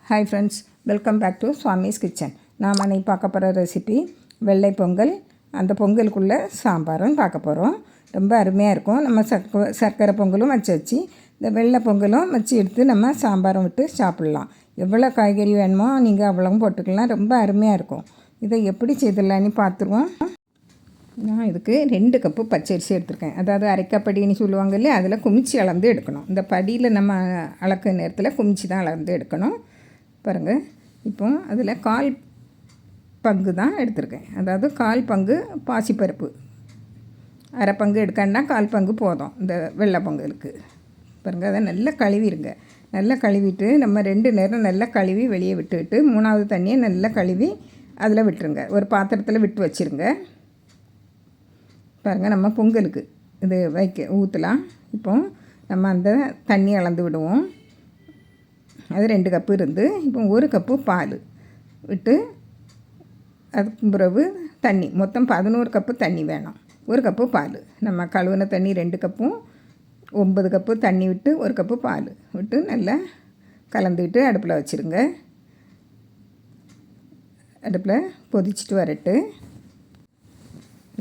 Hi friends, welcome back to Swami's kitchen. நாம் அன்றைக்கி பார்க்க போகிற ரெசிபி வெள்ளை பொங்கல். அந்த பொங்கலுக்குள்ளே சாம்பாரும் பார்க்க போகிறோம். ரொம்ப அருமையாக இருக்கும். நம்ம சர்க்கரை பொங்கலும் வச்சு இந்த வெள்ளை பொங்கலும் வச்சு எடுத்து நம்ம சாம்பாரும் விட்டு சாப்பிட்லாம். எவ்வளோ காய்கறி வேணுமோ நீங்கள் அவ்வளவும் போட்டுக்கலாம். ரொம்ப அருமையாக இருக்கும். இதை எப்படி செய்திடலான்னு பார்த்துருவோம். நான் இதுக்கு 2 கப்பு பச்சரிசி எடுத்துருக்கேன். அதாவது அரைக்கப்படின்னு சொல்லுவாங்க இல்லையா, அதில் குமிச்சு அளந்து எடுக்கணும். இந்த படியில் நம்ம அளக்க நேரத்தில் குமிச்சு தான் அளந்து எடுக்கணும். பாருங்கள், இப்போ அதில் 1/4 பங்கு தான் எடுத்திருக்கேன். அதாவது 1/4 பங்கு பாசிப்பருப்பு, அரை பங்கு எடுக்கணுன்னா 1/4 பங்கு போதும் இந்த வெள்ளை பொங்கலுக்கு. பாருங்கள், அதை நல்லா கழுவிடுங்க. நல்லா கழுவிட்டு நம்ம 2 நேரம் நல்லா கழுவி வெளியே விட்டுவிட்டு 3வது தண்ணியை நல்லா கழுவி அதில் விட்டுருங்க. ஒரு பாத்திரத்தில் விட்டு வச்சுருங்க. பாருங்கள், நம்ம பொங்கலுக்கு இது ஊற்றலாம். இப்போ நம்ம அந்த தண்ணி அளந்து விடுவோம். அது 2 கப்பு இருந்து இப்போ 1 கப்பு பால் விட்டு அதுக்கு பிறகு தண்ணி மொத்தம் 11 கப்பு தண்ணி வேணும். 1 கப்பு பால், நம்ம கழுவின தண்ணி 2 கப்பும் 9 கப்பு தண்ணி விட்டு 1 கப்பு பால் விட்டு நல்லா கலந்துக்கிட்டு அடுப்பில் வச்சுருங்க. அடுப்பில் கொதிச்சுட்டு வரட்டு.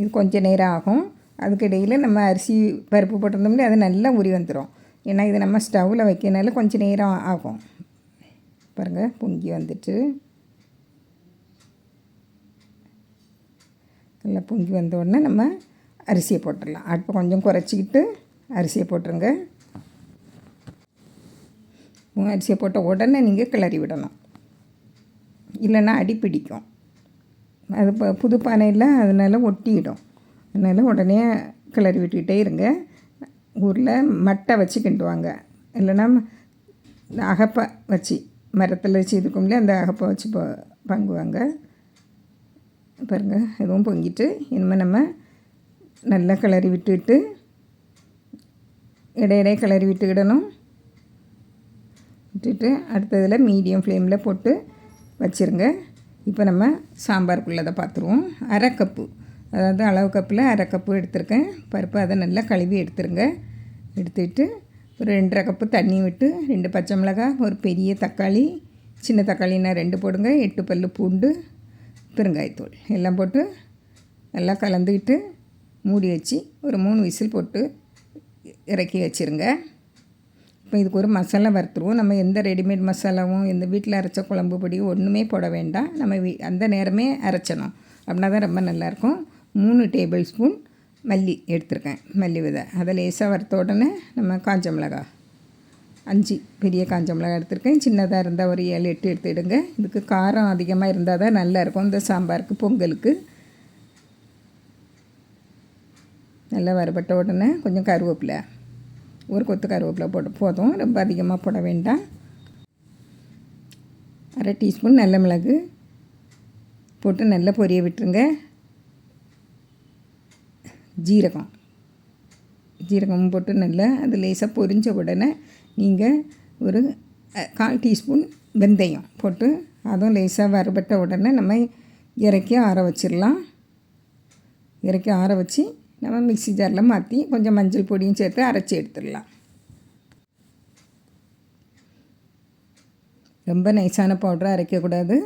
இது கொஞ்சம் நேரம் ஆகும். அதுக்கிடையில் நம்ம அரிசி பருப்பு போட்டிருந்தோம்னா அது நல்லா உரி வந்துடும். ஏன்னா இது நம்ம ஸ்டவ்வில் வைக்கிறனால கொஞ்சம் நேரம் ஆகும். பாருங்கள், பொங்கி வந்துட்டு நல்லா பொங்கி வந்த உடனே நம்ம அரிசியை போட்டுடலாம். அடுப்பை கொஞ்சம் குறைச்சிக்கிட்டு அரிசியை போட்டுருங்க. அரிசியை போட்ட உடனே நீங்கள் கிளறி விடணும், இல்லைன்னா அடி பிடிக்கும். அது இப்போ புது பானையில் அதனால் ஒட்டிடும். அதனால் உடனே கிளறி விட்டுக்கிட்டே இருங்க. ஊரில் மட்டை வச்சு கிண்டுவாங்க, இல்லைன்னா அகப்பை வச்சு மரத்தில் வச்சு இருக்கும்ல அந்த அகப்பை வச்சு பங்குவாங்க. பாருங்கள், எதுவும் பொங்கிட்டு இனிமேல் நம்ம நல்லா கிளறி விட்டுட்டு இடையிடையே கிளறி விட்டுக்கிடணும். விட்டுட்டு அடுத்ததில் மீடியம் ஃப்ளேமில் போட்டு வச்சுருங்க. இப்போ நம்ம சாம்பாருக்குள்ளதை பார்த்துருவோம். அரை கப்பு, அதாவது அளவு கப்பில் அரை கப்பு எடுத்துருக்கேன் பருப்பு. அதை நல்லா கழுவி எடுத்துருங்க. எடுத்துக்கிட்டு ஒரு 2.5 கப்பு தண்ணி விட்டு 2 பச்சை மிளகாய், ஒரு பெரிய தக்காளி, சின்ன தக்காளினா 2 போடுங்க, 8 பல் பூண்டு, பெருங்காயத்தூள் எல்லாம் போட்டு நல்லா கலந்துக்கிட்டு மூடி வச்சு ஒரு 3 விசில் போட்டு இறக்கி வச்சுருங்க. இப்போ இதுக்கு ஒரு மசாலா வறுத்துருவோம். நம்ம எந்த ரெடிமேட் மசாலாவும் எந்த வீட்டில் அரைச்ச குழம்பு பொடியும் ஒன்றுமே போட வேண்டாம். நம்ம அந்த நேரமே அரைச்சணும். அப்படின்னா தான் ரொம்ப நல்லாயிருக்கும். 3 டேபிள் ஸ்பூன் மல்லி எடுத்திருக்கேன், மல்லி விதை. அதை லேசாக வறுத்த உடனே நம்ம காஞ்ச மிளகா 5 பெரிய காஞ்ச மிளகா எடுத்திருக்கேன். சின்னதாக இருந்தால் ஒரு 7-8 எடுத்துடுங்க. இதுக்கு காரம் அதிகமாக இருந்தால் தான் நல்லாயிருக்கும் இந்த சாம்பாருக்கு பொங்கலுக்கு. நல்லா வறுபட்ட உடனே கொஞ்சம் கருவேப்பிலை, ஒரு கொத்து கருவேப்பிலை போட்டு போதும், ரொம்ப அதிகமாக போட வேண்டாம். அரை டீஸ்பூன் நல்ல மிளகு போட்டு நல்லா பொரிய விட்டுருங்க. ஜீரகமும் போட்டு நல்லா அது லேசாக பொரிஞ்ச உடனே நீங்கள் ஒரு 1/4 டீஸ்பூன் வெந்தயம் போட்டு அதுவும் லேசாக வறுபட்ட உடனே நம்ம இறக்கி ஆற வச்சிடலாம். இறக்கி ஆற வச்சு நம்ம மிக்ஸி ஜாரில் மாற்றி கொஞ்சம் மஞ்சள் பொடியும் சேர்த்து அரைச்சி எடுத்துடலாம். ரொம்ப நைஸான பவுடரை அரைக்கக்கூடாது,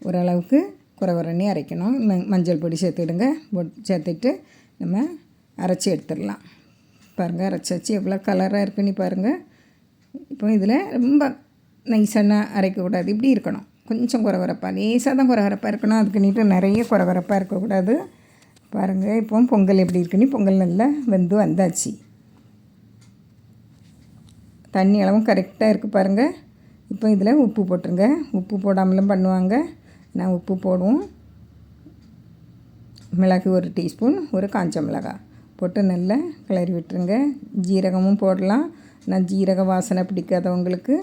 ஓரளவுக்கு குறவரண்ணி அரைக்கணும். மஞ்சள் பொடி சேர்த்துடுங்க. சேர்த்துட்டு நம்ம அரைச்சி எடுத்துடலாம். பாருங்கள், அரைச்சாச்சு எவ்வளோ கலராக இருக்குன்னு பாருங்கள். இப்போ இதில் ரொம்ப நைஸான அரைக்கக்கூடாது, இப்படி இருக்கணும். கொஞ்சம் குறவரப்பாக, லேசாக தான் குறவரப்பாக இருக்கணும். அதுக்கு நீட்டு நிறைய குறவரப்பாக இருக்கக்கூடாது. பாருங்கள், இப்போ பொங்கல் எப்படி இருக்குன்னு. பொங்கல் நல்லா வெந்து வந்தாச்சு. தண்ணி அளவும் கரெக்டாக இருக்குது பாருங்கள். இப்போ இதில் உப்பு போட்டுருங்க. உப்பு போடாமலும் பண்ணுவாங்க, நான் உப்பு போடுவோம். மிளகு 1 டீஸ்பூன், ஒரு காஞ்ச மிளகாய் போட்டு நல்லா கிளறி விட்டுருங்க. ஜீரகமும் போடலாம். நான் ஜீரக வாசனை பிடிக்காதவங்களுக்கு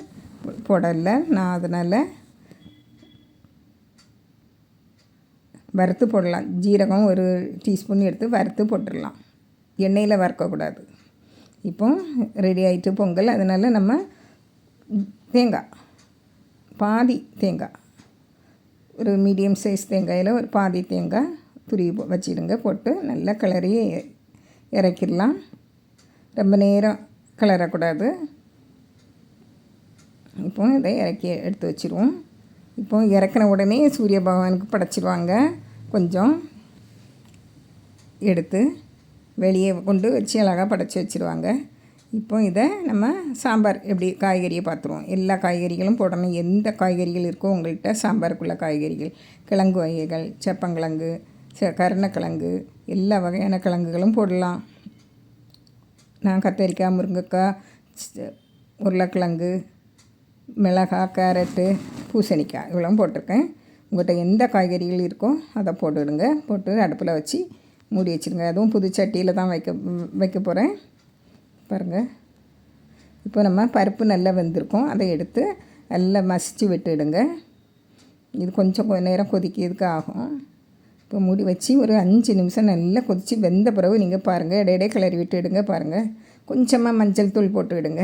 போடலை, நான் அதனால் வறுத்து போடலாம். ஜீரகம் 1 டீஸ்பூன் எடுத்து வறுத்து போட்டுடலாம், எண்ணெயில் வறுக்கக்கூடாது. இப்போ ரெடி ஆகிட்டு பொங்கல். அதனால் நம்ம தேங்காய், பாதி தேங்காய், ஒரு மீடியம் சைஸ் தேங்காயில் ஒரு பாதி தேங்காய் துருவி வச்சிடுங்க. போட்டு நல்லா கிளறி இறக்கிடலாம். ரொம்ப நேரம் கிளறக்கூடாது. இப்போ இதை இறக்கி எடுத்து வச்சுருவோம். இப்போ இறக்கின உடனே சூரிய பகவானுக்கு படைச்சிடுவாங்க. கொஞ்சம் எடுத்து வெளியே கொண்டு வச்சு அழகாக படைச்சி வச்சுருவாங்க. இப்போ இதை நம்ம சாம்பார் எப்படி காய்கறியை பார்த்துருவோம். எல்லா காய்கறிகளும் போடணும். எந்த காய்கறிகள் இருக்கோ உங்கள்கிட்ட சாம்பாருக்குள்ள காய்கறிகள், கிழங்கு வகைகள், சேப்பங்கிழங்கு, கருணக்கிழங்கு, எல்லா வகையான கிழங்குகளும் போடலாம். நான் கத்தரிக்காய், முருங்கைக்காய், உருளைக்கிழங்கு, மிளகாய், கேரட்டு, பூசணிக்காய் இவ்வளோ போட்டிருக்கேன். உங்கள்கிட்ட எந்த காய்கறிகள் இருக்கோ அதை போட்டுவிடுங்க. போட்டு அடுப்பில் வச்சு மூடி வச்சுருங்க. அதுவும் புது சட்டியில் தான் வைக்க போகிறேன். பாருங்கள், இப்போ நம்ம பருப்பு நல்லா வெந்திருக்கோம். அதை எடுத்து நல்லா மசித்து விட்டுடுங்க. இது கொஞ்சம் நேரம் கொதிக்கிறதுக்கு ஆகும். இப்போ மூடி வச்சு ஒரு 5 நிமிஷம் நல்லா கொதித்து வெந்த பிறகு நீங்கள் பாருங்கள், இடையிடையே கிளறி விட்டுடுங்க. பாருங்கள், கொஞ்சமாக மஞ்சள் தூள் போட்டுவிடுங்க.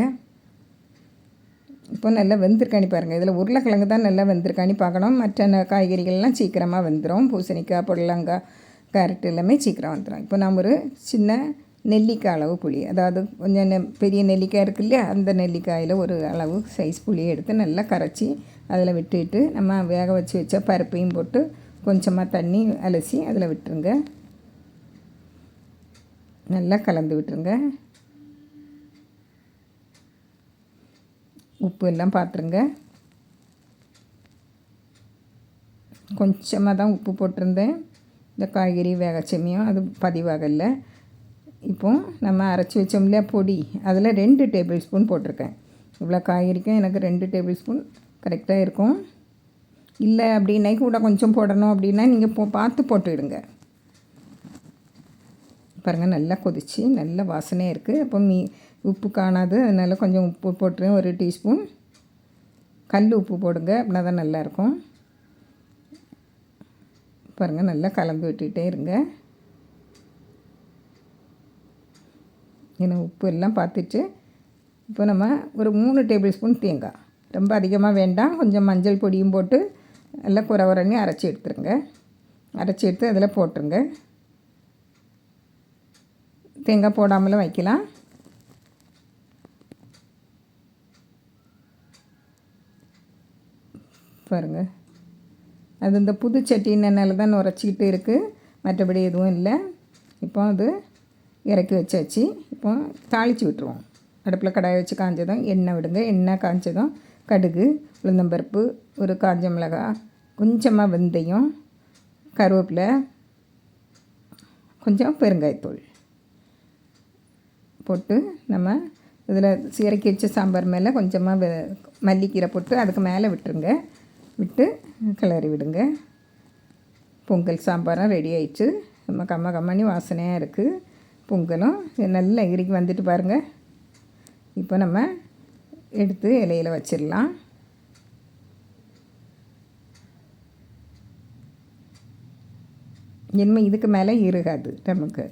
இப்போ நல்லா வெந்திருக்காணி பாருங்கள். இதில் உருளைக்கிழங்கு தான் நல்லா வெந்திருக்காணி பார்க்கணும். மற்ற காய்கறிகள்லாம் சீக்கிரமாக வெந்துடும். பூசணிக்காய், புடலங்காய், கேரட் எல்லாமே சீக்கிரம் வந்துடும். இப்போ நான் ஒரு சின்ன நெல்லிக்காய் அளவு புளி, அதாவது கொஞ்சம் பெரிய நெல்லிக்காய் இருக்கு இல்லையா, அந்த நெல்லிக்காயில் ஒரு அளவு சைஸ் புளியை எடுத்து நல்லா கரைச்சி அதில் விட்டுட்டு நம்ம வேக வச்சு வச்ச பருப்பையும் போட்டு கொஞ்சமாக தண்ணி அலசி அதில் விட்டுருங்க. நல்லா கலந்து விட்டுருங்க. உப்பு எல்லாம் பார்த்துருங்க. கொஞ்சமாக தான் உப்பு போட்டிருந்தேன். இந்த காய்கறி வேக சமயம் அது பதிவாகலை. இப்போது நம்ம அரைச்சி வச்சோம் இல்லையா பொடி, அதில் 2 டேபிள் ஸ்பூன் போட்டிருக்கேன். இவ்வளோ காய்கறிக்கும் எனக்கு 2 டேபிள் ஸ்பூன் கரெக்டாக இருக்கும். இல்லை அப்படின்னா கூட கொஞ்சம் போடணும் அப்படின்னா நீங்கள் பார்த்து போட்டுவிடுங்க. பாருங்கள், நல்லா கொதித்து நல்ல வாசனையாக இருக்குது. அப்போ உப்பு காணாது, அதனால் கொஞ்சம் உப்பு போட்டுருவேன். 1 டீஸ்பூன் கல் உப்பு போடுங்க, அப்படின்னா தான் நல்லாயிருக்கும். பாருங்கள், நல்லா கலந்து விட்டுகிட்டே இருங்க. ஏன்னா உப்பு எல்லாம் பார்த்துட்டு இப்போ நம்ம ஒரு 3 டேபிள் ஸ்பூன் தேங்காய், ரொம்ப அதிகமாக வேண்டாம், கொஞ்சம் மஞ்சள் பொடியும் போட்டு நல்லா குறவரன்னு அரைச்சி எடுத்துருங்க. அரைச்சி எடுத்து அதில் போட்டுருங்க. தேங்காய் போடாமலும் வைக்கலாம். பாருங்கள், அது இந்த புது சட்டினால தான் நுரைச்சிக்கிட்டு இருக்குது, மற்றபடி எதுவும் இல்லை. இப்போ அது இறக்கி வச்சாச்சு. இப்போ தாளித்து விட்டுருவோம். அடுப்பில் கடாயை வச்சு காஞ்சதும் எண்ணெய் விடுங்க. எண்ணெய் காஞ்சதும் கடுகு, உளுந்தம்பருப்பு, ஒரு காஞ்ச மிளகாய், கொஞ்சமாக வெந்தயம், கருவேப்பிலை, கொஞ்சம் பெருங்காயத்தூள் போட்டு நம்ம இதில் இறக்கி வச்ச சாம்பார் மேலே கொஞ்சமாக மல்லிக்கீரை போட்டு அதுக்கு மேலே விட்டுருங்க. விட்டு கிளறி விடுங்க. பொங்கல் சாம்பாரும் ரெடி ஆயிடுச்சு. நம்ம கம்மனி வாசனையாக இருக்குது. பொங்கலும் நல்லா இறுக்கி வந்துட்டு பாருங்கள். இப்போ நம்ம எடுத்து இலையில் வச்சிடலாம். இனிமேல் இதுக்கு மேலே இருக்காது, நமக்கு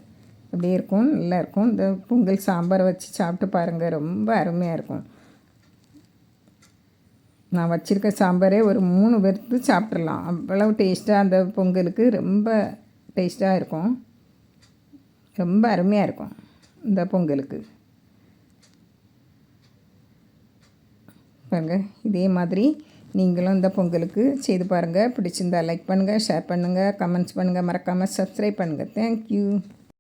அப்படியே இருக்கும், நல்லாயிருக்கும். இந்த பொங்கல் சாம்பார் வச்சு சாப்பிட்டு பாருங்கள், ரொம்ப அருமையாக இருக்கும். நான் வச்சுருக்க சாம்பாரே ஒரு 3 பேருக்கு சாப்பிட்றலாம், அவ்வளவு டேஸ்ட்டாக. அந்த பொங்கலுக்கு ரொம்ப டேஸ்ட்டாக இருக்கும், ரொம்ப அருமையாக இருக்கும் இந்த பொங்கலுக்கு. பாருங்கள், இதே மாதிரி நீங்களும் இந்த பொங்கலுக்கு செய்து பாருங்கள். பிடிச்சிருந்தால் லைக் பண்ணுங்கள், ஷேர் பண்ணுங்கள், கமெண்ட்ஸ் பண்ணுங்கள், மறக்காமல் சப்ஸ்கிரைப் பண்ணுங்கள். தேங்க்யூ.